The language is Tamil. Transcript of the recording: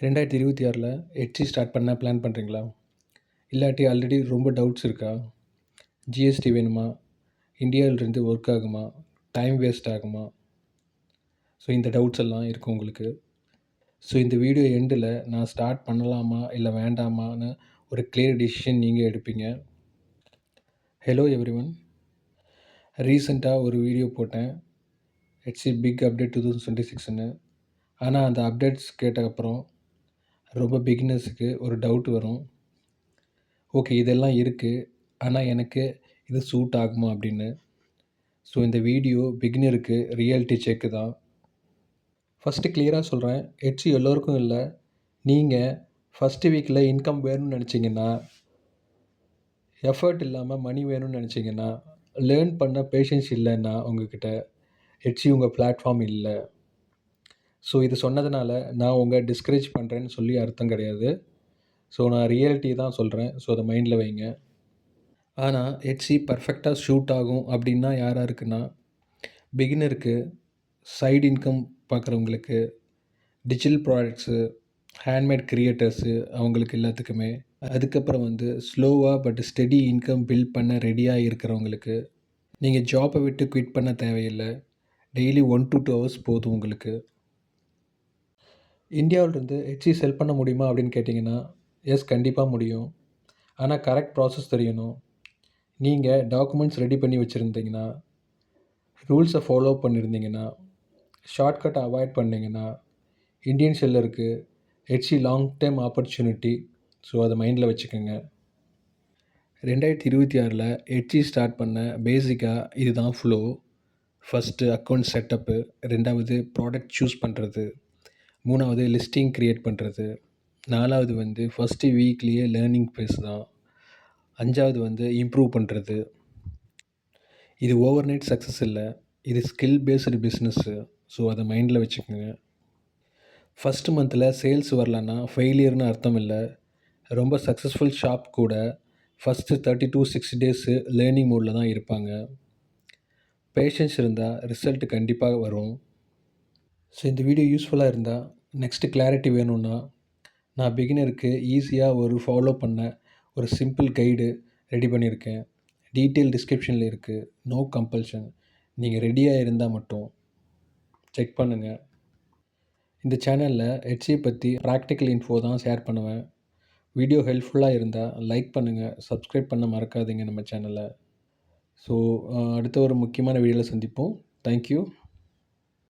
2026ல் எட்சி ஸ்டார்ட் பண்ண பிளான் பண்ணுறீங்களா? இல்லாட்டி ஆல்ரெடி ரொம்ப டவுட்ஸ் இருக்கா? ஜிஎஸ்டி வேணுமா? இந்தியாவிலிருந்து ஒர்க் ஆகுமா? டைம் வேஸ்ட் ஆகுமா? ஸோ இந்த டவுட்ஸ் எல்லாம் இருக்குது உங்களுக்கு. ஸோ இந்த வீடியோ எண்டில் நான் ஸ்டார்ட் பண்ணலாமா இல்லை வேண்டாமான்னு ஒரு கிளியர் டிசிஷன் நீங்கள் எடுப்பீங்க. Hello everyone. ரீசெண்டாக ஒரு வீடியோ போட்டேன், எட்சி பிக் அப்டேட் 2026ன்னு. ஆனால் அந்த அப்டேட்ஸ் கேட்டதுக்கப்புறம் ரொம்ப பிகினர்ஸுக்கு ஒரு டவுட் வரும். ஓகே, இதெல்லாம் இருக்குது, ஆனால் எனக்கு இது சூட் ஆகுமா அப்படின்னு. ஸோ இந்த வீடியோ பிகினருக்கு ரியாலிட்டி செக்கு தான். ஃபஸ்ட்டு கிளியராக சொல்கிறேன், எட்சி எல்லோருக்கும் இல்லை. நீங்கள் ஃபஸ்ட்டு வீக்கில் இன்கம் வேணும்னு நினச்சிங்கன்னா, எஃபர்ட் இல்லாமல் மணி வேணும்னு நினச்சிங்கன்னா, லேர்ன் பண்ண பேஷன்ஸ் இல்லைன்னா உங்கள்கிட்ட எட்சி உங்கள் பிளாட்ஃபார்ம் இல்லை. ஸோ இது சொன்னதுனால நான் உங்கள் டிஸ்கரேஜ் பண்ணுறேன்னு சொல்லி அர்த்தம் கிடையாது. ஸோ நான் ரியாலிட்டி தான் சொல்கிறேன். ஸோ அதை மைண்டில் வைங்க. ஆனால் எட்சி பர்ஃபெக்டாக ஷூட் ஆகும் அப்படின்னா யாராக இருக்குன்னா, பிகினருக்கு, சைடு இன்கம் பார்க்குறவங்களுக்கு, டிஜிட்டல் ப்ராடக்ட்ஸு, ஹேண்ட்மேட் கிரியேட்டர்ஸு அவங்களுக்கு எல்லாத்துக்குமே. அதுக்கப்புறம் ஸ்லோவாக பட் ஸ்டெடி இன்கம் பில்ட் பண்ண ரெடியாக இருக்கிறவங்களுக்கு. நீங்கள் ஜாப்பை விட்டு குவிட் பண்ண தேவையில்லை. டெய்லி 1 to 2 ஹவர்ஸ் போதும் உங்களுக்கு. இந்தியாவிலிருந்து எட்சி செல் பண்ண முடியுமா அப்படின்னு கேட்டிங்கன்னா, எஸ், கண்டிப்பாக முடியும். ஆனால் கரெக்ட் ப்ராசஸ் தெரியணும். நீங்கள் டாக்குமெண்ட்ஸ் ரெடி பண்ணி வச்சுருந்தீங்கன்னா, ரூல்ஸை ஃபாலோ பண்ணியிருந்தீங்கன்னா, ஷார்ட்கட்டை அவாய்ட் பண்ணிங்கன்னா, இந்தியன் செல்லருக்கு Etsy long time opportunity. So அதை மைண்டில் வச்சுக்கோங்க. 2026ல் எட்சி ஸ்டார்ட் பண்ண பேசிக்காக இதுதான் ஃப்ளோ. ஃபஸ்ட்டு அக்கௌண்ட் செட்டப்பு, 2வது ப்ராடக்ட் சூஸ் பண்ணுறது, 3வது லிஸ்டிங் க்ரியேட் பண்ணுறது, 4வது ஃபஸ்ட்டு வீக்லேயே லேர்னிங் ஃபேஸ் தான், 5வது இம்ப்ரூவ் பண்ணுறது. இது ஓவர் நைட் சக்ஸஸ் இல்லை, இது ஸ்கில் பேஸ்டு பிஸ்னஸ்ஸு. ஸோ அதை மைண்டில் வச்சுக்கோங்க. ஃபஸ்ட்டு மந்தில் சேல்ஸ் வரலன்னா ஃபெயிலியர்னு அர்த்தம் இல்லை. ரொம்ப சக்ஸஸ்ஃபுல் ஷாப் கூட ஃபஸ்ட்டு 30 to 60 டேஸு லேர்னிங் மோடில் தான் இருப்பாங்க. பேஷன்ஸ் இருந்தால் ரிசல்ட் கண்டிப்பாக வரும். ஸோ இந்த வீடியோ யூஸ்ஃபுல்லாக இருந்தால், நெக்ஸ்ட்டு கிளாரிட்டி வேணும்னா, நான் பிகினருக்கு ஈஸியாக ஒரு ஃபாலோ பண்ண ஒரு சிம்பிள் கைடு ரெடி பண்ணியிருக்கேன். டீட்டெயில் டிஸ்கிரிப்ஷனில் இருக்குது. No compulsion. நீங்கள் ரெடியாக இருந்தால் மட்டும் செக் பண்ணுங்கள். இந்த சேனலில் எட்சியை பற்றி ப்ராக்டிக்கல் இன்ஃபோ தான் ஷேர் பண்ணுவேன். வீடியோ ஹெல்ப்ஃபுல்லாக இருந்தால் லைக் பண்ணுங்கள், சப்ஸ்கிரைப் பண்ண மறக்காதீங்க நம்ம சேனலை. ஸோ அடுத்த ஒரு முக்கியமான வீடியோவில் சந்திப்போம். தேங்க்யூ.